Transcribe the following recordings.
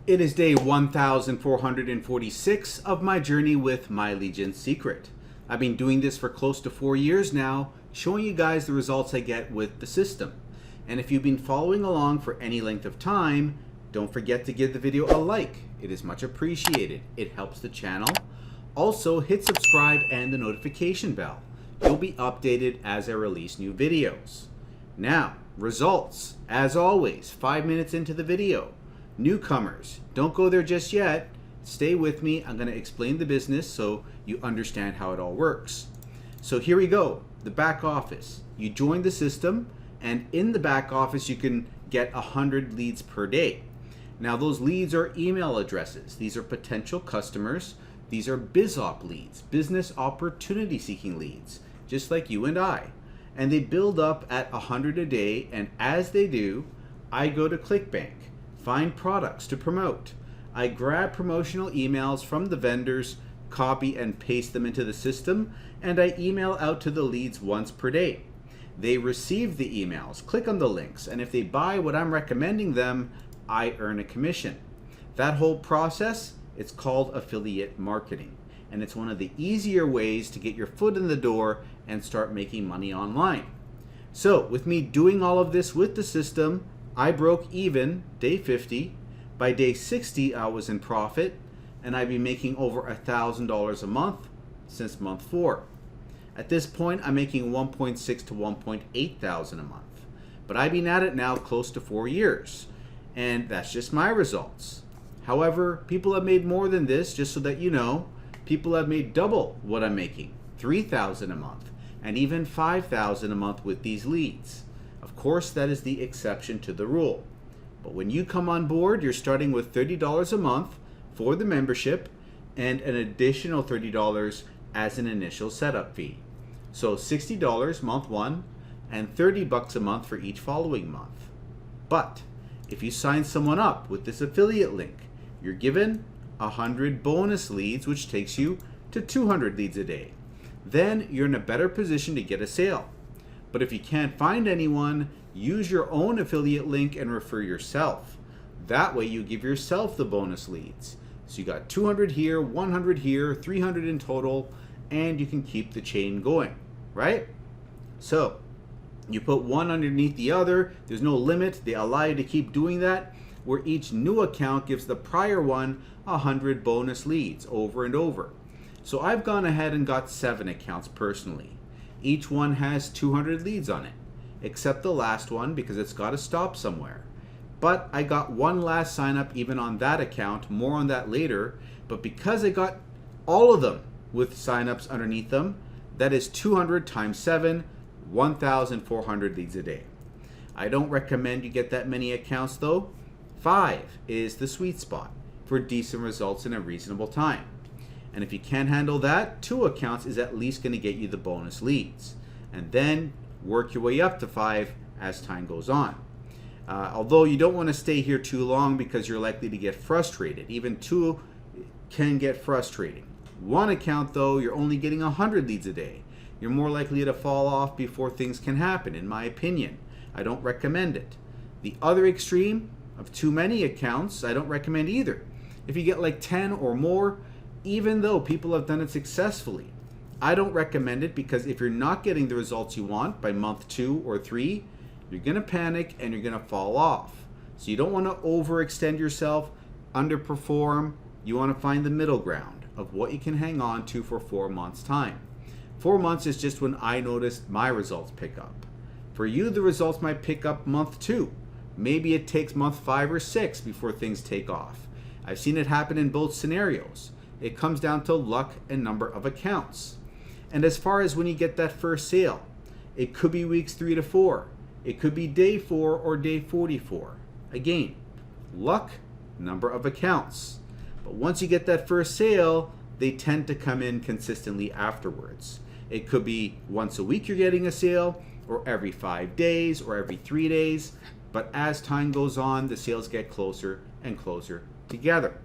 It is day 1446 of my journey with My Legion Secret. I've been doing this for close to 4 years now, showing you guys the results I get with the system. And if you've been following along for any length of time, don't forget to give the video a like. It is much appreciated. It helps the channel. Also, hit subscribe and the notification bell. You'll be updated as I release new videos. Now, results. As always, 5 minutes into the video. Newcomers, don't go there just yet. Stay with me. I'm going to explain the business so you understand how it all works. So here we go. The back office. You join the system, and in the back office you can get 100 leads per day. Now those leads are email addresses. These are potential customers. These are BizOp leads, business opportunity seeking leads, just like you and I. And they build up at 100 a day, and as they do, I go to Clickbank. Find products to promote. I grab promotional emails from the vendors, copy and paste them into the system, and I email out to the leads once per day. They receive the emails, click on the links, and if they buy what I'm recommending them, I earn a commission. That whole process, it's called affiliate marketing, and it's one of the easier ways to get your foot in the door and start making money online. So with me doing all of this with the system, I broke even day 50. By day 60, I was in profit, and I've been making over $1,000 a month since month 4. At this point, I'm making 1.6 to 1.8 thousand a month. But I've been at it now close to 4 years, and that's just my results. However, people have made more than this, just so that you know. People have made double what I'm making, 3,000 a month, and even 5,000 a month with these leads. Of course, that is the exception to the rule. But when you come on board, you're starting with $30 a month for the membership and an additional $30 as an initial setup fee. So $60 month 1 and $30 a month for each following month. But if you sign someone up with this affiliate link, you're given 100 bonus leads, which takes you to 200 leads a day. Then you're in a better position to get a sale. But if you can't find anyone, use your own affiliate link and refer yourself. That way you give yourself the bonus leads. So you got 200 here, 100 here, 300 in total, and you can keep the chain going, right? So you put one underneath the other. There's no limit. They allow you to keep doing that, where each new account gives the prior one 100 bonus leads over and over. So I've gone ahead and got 7 accounts personally. Each one has 200 leads on it, except the last one because it's got to stop somewhere. But I got one last sign up even on that account, more on that later. But because I got all of them with signups underneath them, that is 200 times 7, 1,400 leads a day. I don't recommend you get that many accounts though. 5 is the sweet spot for decent results in a reasonable time. And if you can't handle that, 2 accounts is at least going to get you the bonus leads. And then work your way up to 5 as time goes on. Although you don't want to stay here too long because you're likely to get frustrated. Even 2 can get frustrating. 1 account though, you're only getting 100 leads a day. You're more likely to fall off before things can happen, in my opinion. I don't recommend it. The other extreme of too many accounts, I don't recommend either. If you get like 10 or more, even though people have done it successfully, I don't recommend it, because if you're not getting the results you want by month 2 or 3, you're going to panic and you're going to fall off. So you don't want to overextend yourself, underperform. You want to find the middle ground of what you can hang on to for 4 months' time. 4 months is just when I noticed my results pick up. For you, the results might pick up month 2. Maybe it takes month 5 or 6 before things take off. I've seen it happen in both scenarios. It comes down to luck and number of accounts. And as far as when you get that first sale, it could be weeks 3 to 4. It could be day 4 or day 44. Again, luck, number of accounts. But once you get that first sale, they tend to come in consistently afterwards. It could be once a week you're getting a sale, or every 5 days, or every 3 days. But as time goes on, the sales get closer and closer together.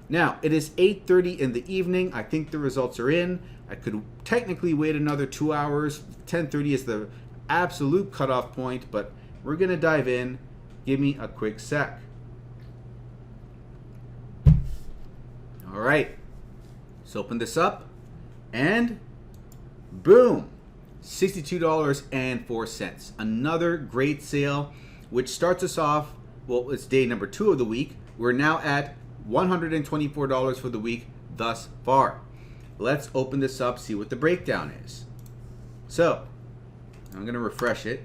Now, it is 8:30 in the evening. I think the results are in. I could technically wait another 2 hours. 10:30 is the absolute cutoff point, but we're going to dive in. Give me a quick sec. All right, let's open this up, and boom, $62.04. Another great sale, which starts us off, well, it's day number 2 of the week. We're now at $124 for the week thus far. Let's open this up, see what the breakdown is. So, I'm going to refresh it.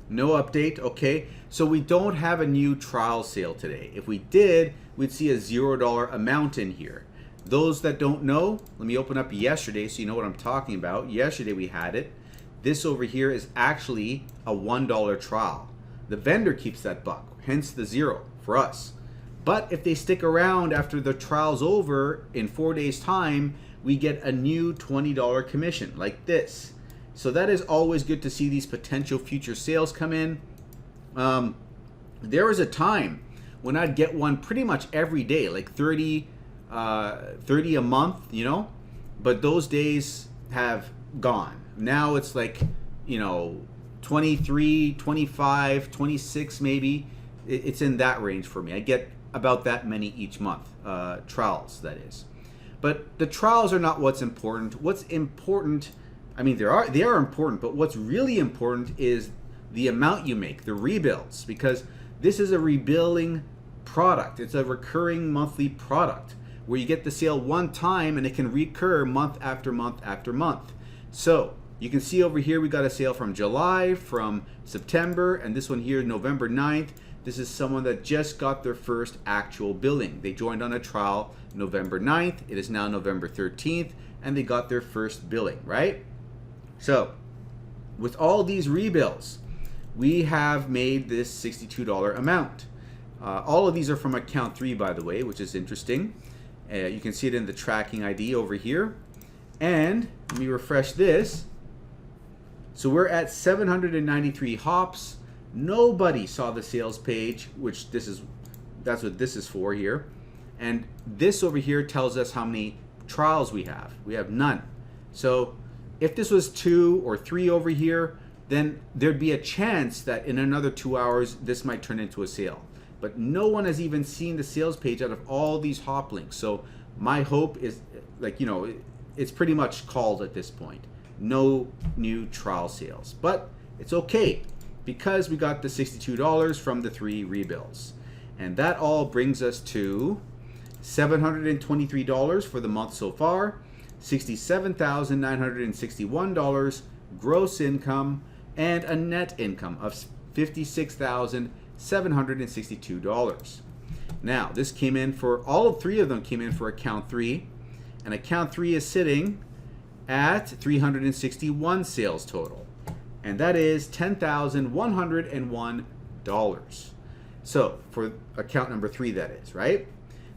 No update, okay. So we don't have a new trial sale today. If we did, we'd see a $0 amount in here. Those that don't know, let me open up yesterday so you know what I'm talking about. Yesterday we had it. This over here is actually a $1 trial. The vendor keeps that buck, hence the 0 for us. But if they stick around after the trial's over in 4 days time, we get a new $20 commission like this. So that is always good to see these potential future sales come in. There was a time when I'd get one pretty much every day, like 30 a month, you know, but those days have gone. Now it's like, you know, 23, 25, 26 maybe. It's in that range for me. I get about that many each month, trials that is. But the trials are not what's important. What's important, I mean, they are important, but what's really important is the amount you make, the rebuilds, because this is a rebuilding product. It's a recurring monthly product where you get the sale one time and it can recur month after month after month. So you can see over here we got a sale from July, from September, and this one here November 9th. This is someone that just got their first actual billing. They joined on a trial November 9th. It is now November 13th, and they got their first billing, right? So with all these rebills, we have made this $62 amount. All of these are from account 3, by the way, which is interesting. You can see it in the tracking ID over here. And let me refresh this. So we're at 793 hops. Nobody saw the sales page, which that's what this is for here. And this over here tells us how many trials we have. We have none. So if this was 2 or 3 over here, then there'd be a chance that in another 2 hours, this might turn into a sale. But no one has even seen the sales page out of all these hop links. So my hope is, like, you know, it's pretty much called at this point. No new trial sales. But it's okay, because we got the $62 from the 3 rebills. And that all brings us to $723 for the month so far, $67,961 gross income, and a net income of $56,762. Now, this came in for, all 3 of them came in for account 3, and account 3 is sitting at 361 sales total. And that is $10,101. So for account number 3, that is, right?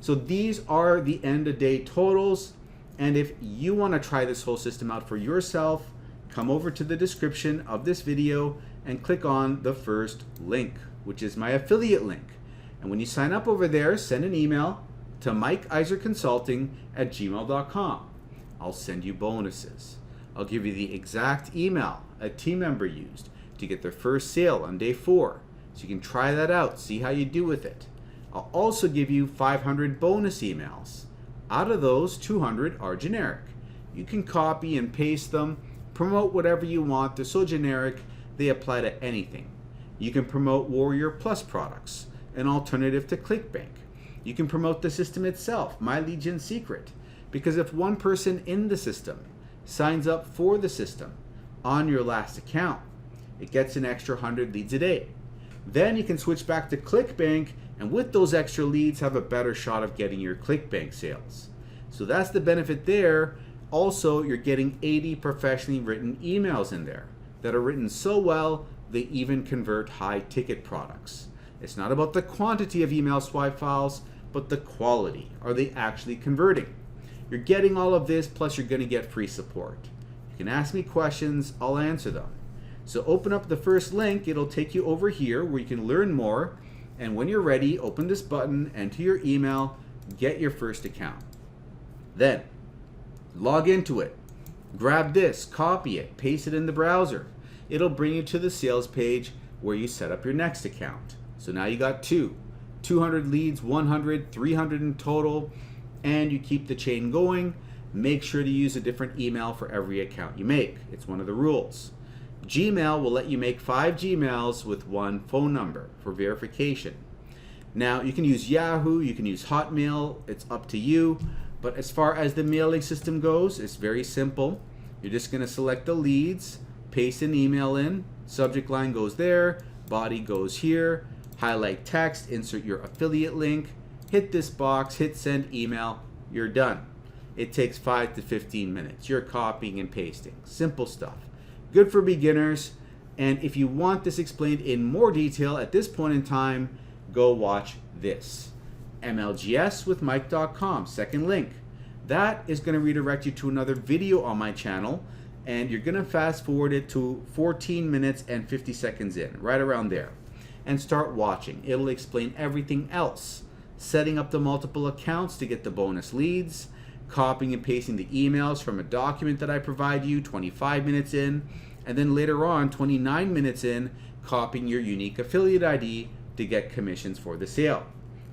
So these are the end of day totals. And if you want to try this whole system out for yourself, come over to the description of this video and click on the first link, which is my affiliate link. And when you sign up over there, send an email to mikeiserconsulting@gmail.com. I'll send you bonuses. I'll give you the exact email a team member used to get their first sale on day 4. So you can try that out, see how you do with it. I'll also give you 500 bonus emails. Out of those, 200 are generic. You can copy and paste them, promote whatever you want. They're so generic, they apply to anything. You can promote Warrior Plus products, an alternative to Clickbank. You can promote the system itself, My Legion Secret, because if one person in the system signs up for the system on your last account, it gets an extra 100 leads a day. Then you can switch back to Clickbank, and with those extra leads have a better shot of getting your Clickbank sales. So that's the benefit there. Also, you're getting 80 professionally written emails in there that are written so well they even convert high ticket products. It's not about the quantity of email swipe files, but the quality. Are they actually converting? You're getting all of this, plus you're going to get free support. You can ask me questions, I'll answer them. So open up the first link, it'll take you over here where you can learn more. And when you're ready, open this button, enter your email, get your first account. Then log into it, grab this, copy it, paste it in the browser. It'll bring you to the sales page where you set up your next account. So now you got 200 leads, 100, 300 in total. and you keep the chain going. Make sure to use a different email for every account you make. It's one of the rules. Gmail will let you make 5 Gmails with 1 phone number for verification. Now, you can use Yahoo, you can use Hotmail, it's up to you. But as far as the mailing system goes, it's very simple. You're just going to select the leads, paste an email in, subject line goes there, body goes here, highlight text, insert your affiliate link, hit this box, hit send email, you're done. It takes 5 to 15 minutes. You're copying and pasting. Simple stuff. Good for beginners. And if you want this explained in more detail at this point in time, go watch this. MLGSwithMike.com, second link. That is going to redirect you to another video on my channel, and you're going to fast forward it to 14 minutes and 50 seconds in, right around there, and start watching. It'll explain everything else. Setting up the multiple accounts to get the bonus leads, copying and pasting the emails from a document that I provide you 25 minutes in, and then later on 29 minutes in, copying your unique affiliate ID to get commissions for the sale.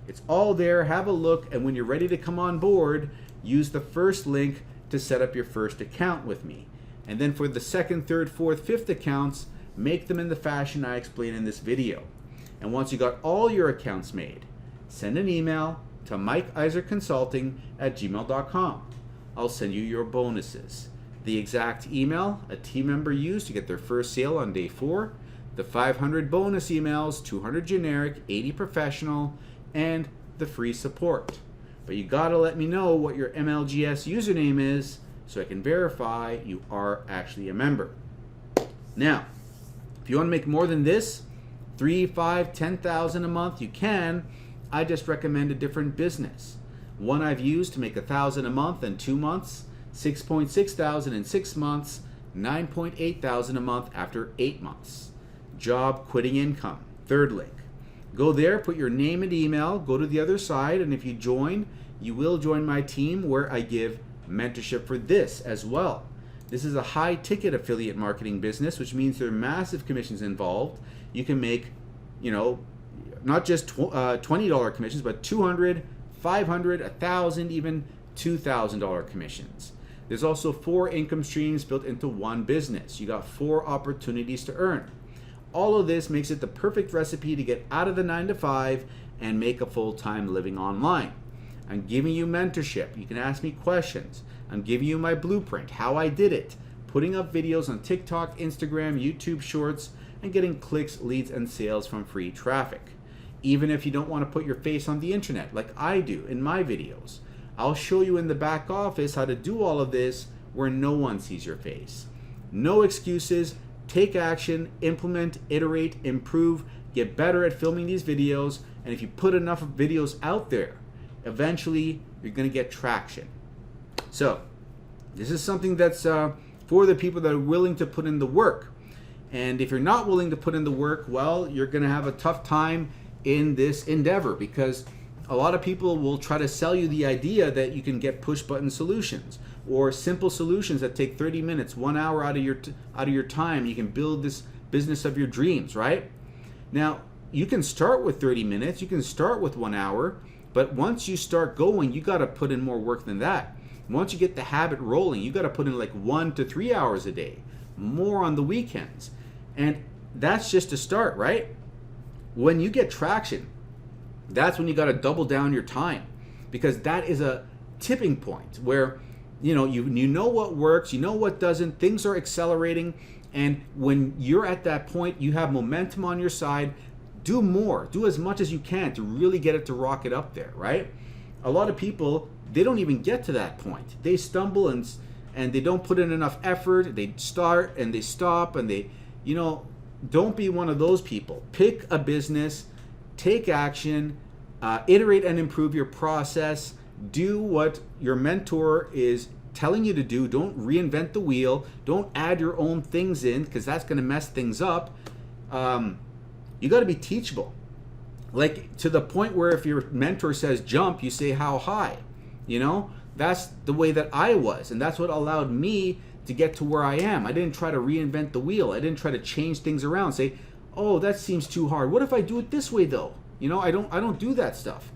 It's all there. Have a look, and when you're ready to come on board, use the first link to set up your first account with me. And then for the second, third, fourth, fifth accounts, make them in the fashion I explain in this video. And once you got all your accounts made, send an email to mikeiserconsulting@gmail.com. I'll send you your bonuses. The exact email a team member used to get their first sale on day 4, the 500 bonus emails, 200 generic, 80 professional, and the free support. But you gotta let me know what your MLGS username is so I can verify you are actually a member. Now, if you want to make more than this, 3, 5, 10,000 a month, you can. I just recommend a different business. One I've used to make 1,000 a month in 2 months, 6.6 thousand in 6 months, 9.8 thousand a month after 8 months. Job quitting income, third link. Go there, put your name and email, go to the other side, and if you join, you will join my team where I give mentorship for this as well. This is a high ticket affiliate marketing business, which means there are massive commissions involved. You can make, not just $20 commissions, but $200, $500, $1,000, even $2,000 commissions. There's also 4 income streams built into one business. You got 4 opportunities to earn. All of this makes it the perfect recipe to get out of the 9 to 5 and make a full-time living online. I'm giving you mentorship. You can ask me questions. I'm giving you my blueprint, how I did it, putting up videos on TikTok, Instagram, YouTube Shorts, and getting clicks, leads, and sales from free traffic. Even if you don't want to put your face on the internet like I do in my videos, I'll show you in the back office how to do all of this where no one sees your face. No excuses. Take action, implement, iterate, improve, get better at filming these videos, and if you put enough videos out there, eventually you're going to get traction. So, this is something that's for the people that are willing to put in the work. And if you're not willing to put in the work, well, you're going to have a tough time in this endeavor, because a lot of people will try to sell you the idea that you can get push button solutions or simple solutions that take 30 minutes, 1 hour out of your time. You can build this business of your dreams, right? Now, you can start with 30 minutes, you can start with 1 hour, but once you start going, you got to put in more work than that. Once you get the habit rolling, you got to put in like 1 to 3 hours a day, more on the weekends. And that's just a start, right? When you get traction, that's when you got to double down your time, because that is a tipping point where you know what works, you know what doesn't, things are accelerating, and when you're at that point, you have momentum on your side. Do more, do as much as you can to really get it to rocket up there, right? A lot of people, they don't even get to that point. They stumble and they don't put in enough effort. They start and they stop, and they, don't be one of those people. Pick a business, take action, iterate and improve your process. Do what your mentor is telling you to do. Don't reinvent the wheel. Don't add your own things in, because that's going to mess things up. You got to be teachable. Like, to the point where if your mentor says jump, you say how high. That's the way that I was, and that's what allowed me to get to where I am. I didn't try to reinvent the wheel. I didn't try to change things around. Say, oh, that seems too hard. What if I do it this way though? I don't do that stuff.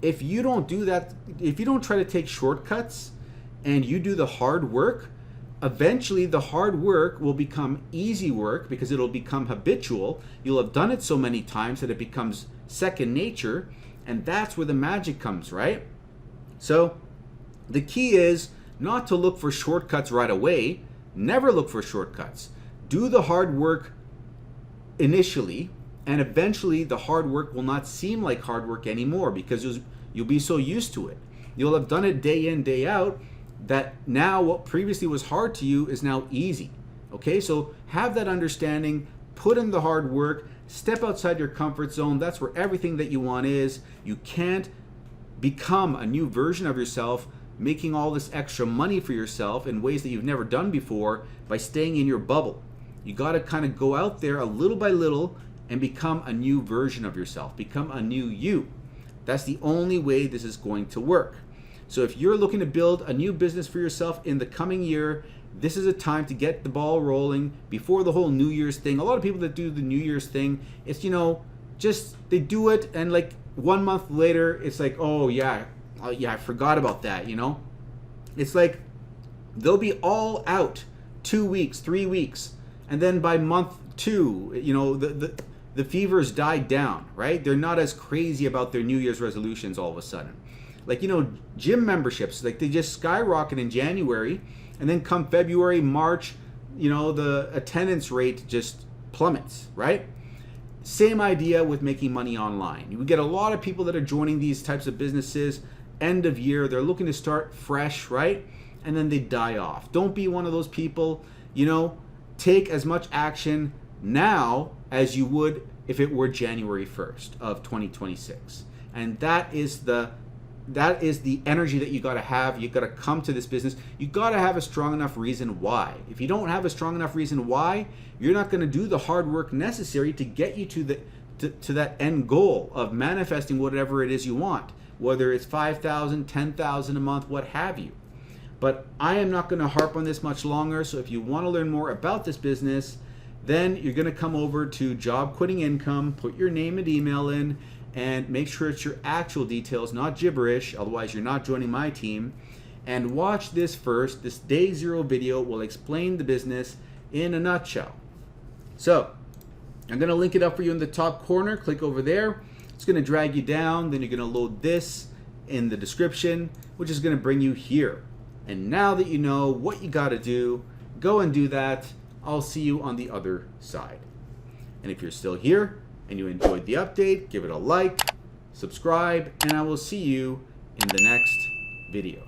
if you don't do that, if you don't try to take shortcuts and you do the hard work, eventually the hard work will become easy work because it'll become habitual. You'll have done it so many times that it becomes second nature, and that's where the magic comes, right? So the key is not to look for shortcuts right away. Never look for shortcuts. Do the hard work initially, and eventually the hard work will not seem like hard work anymore because you'll be so used to it. You'll have done it day in, day out, that now what previously was hard to you is now easy. Okay, so have that understanding, put in the hard work, step outside your comfort zone. That's where everything that you want is. You can't become a new version of yourself making all this extra money for yourself in ways that you've never done before by staying in your bubble. You got to kind of go out there a little by little and become a new version of yourself, become a new you. That's the only way this is going to work. So if you're looking to build a new business for yourself in the coming year, this is a time to get the ball rolling before the whole New Year's thing. A lot of people that do the New Year's thing, it's, just they do it and like 1 month later, it's like, oh yeah, I forgot about that, It's like they'll be all out 2 weeks, 3 weeks, and then by month 2, the fever's died down, right? They're not as crazy about their New Year's resolutions all of a sudden. Like, gym memberships, like they just skyrocket in January, and then come February, March, the attendance rate just plummets, right? Same idea with making money online. You get a lot of people that are joining these types of businesses end of year. They're looking to start fresh, right? And then they die off. Don't be one of those people. Take as much action now as you would if it were January 1st of 2026. And that is the energy that you got to have. You got to come to this business. You got to have a strong enough reason why. If you don't have a strong enough reason why, you're not going to do the hard work necessary to get you to that end goal of manifesting whatever it is you want, whether it's 5,000, 10,000 a month, what have you. But I am not going to harp on this much longer. So if you want to learn more about this business, then you're going to come over to Job Quitting Income, put your name and email in, and make sure it's your actual details, not gibberish, otherwise you're not joining my team. And watch this first. This day 0 video will explain the business in a nutshell. So I'm going to link it up for you in the top corner. Click over there. It's going to drag you down. Then you're going to load this in the description, which is going to bring you here. And now that you know what you got to do, go and do that. I'll see you on the other side. And if you're still here and you enjoyed the update, give it a like, subscribe, and I will see you in the next video.